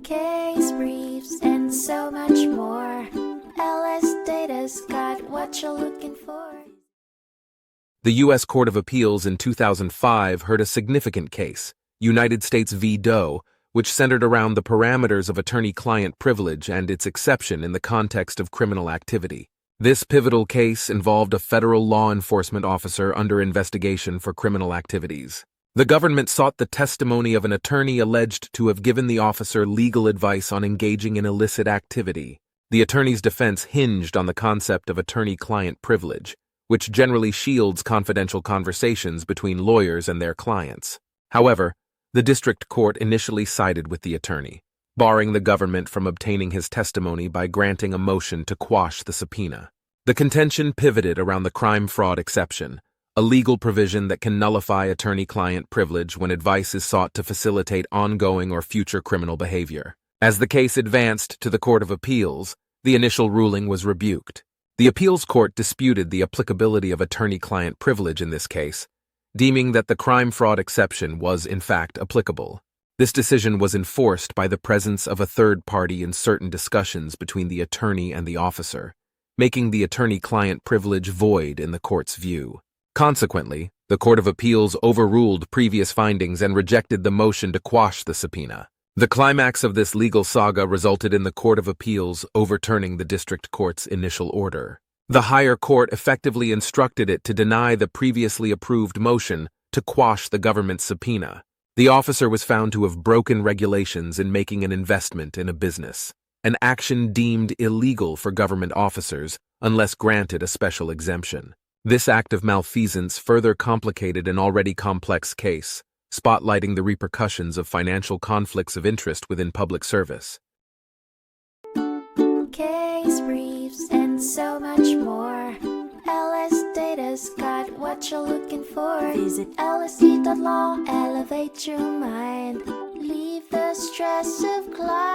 case briefs, and so much more. LSData's got what you're looking for. The U.S. Court of Appeals in 2005 heard a significant case, United States v. Doe, which centered around the parameters of attorney-client privilege and its exception in the context of criminal activity. This pivotal case involved a federal law enforcement officer under investigation for criminal activities. The government sought the testimony of an attorney alleged to have given the officer legal advice on engaging in illicit activity. The attorney's defense hinged on the concept of attorney-client privilege, which generally shields confidential conversations between lawyers and their clients. However, the district court initially sided with the attorney, barring the government from obtaining his testimony by granting a motion to quash the subpoena. The contention pivoted around the crime-fraud exception, a legal provision that can nullify attorney-client privilege when advice is sought to facilitate ongoing or future criminal behavior. As the case advanced to the Court of Appeals, the initial ruling was rebuked. The appeals court disputed the applicability of attorney-client privilege in this case, deeming that the crime-fraud exception was in fact applicable. This decision was enforced by the presence of a third party in certain discussions between the attorney and the officer, making the attorney-client privilege void in the court's view. Consequently, the Court of Appeals overruled previous findings and rejected the motion to quash the subpoena. The climax of this legal saga resulted in the Court of Appeals overturning the district court's initial order. The higher court effectively instructed it to deny the previously approved motion to quash the government's subpoena. The officer was found to have broken regulations in making an investment in a business, an action deemed illegal for government officers unless granted a special exemption. This act of malfeasance further complicated an already complex case, spotlighting the repercussions of financial conflicts of interest within public service. Case briefs, and so much more. LSData's got what you're looking for. Visit lsd.law, elevate your mind. Leave the stress of climb.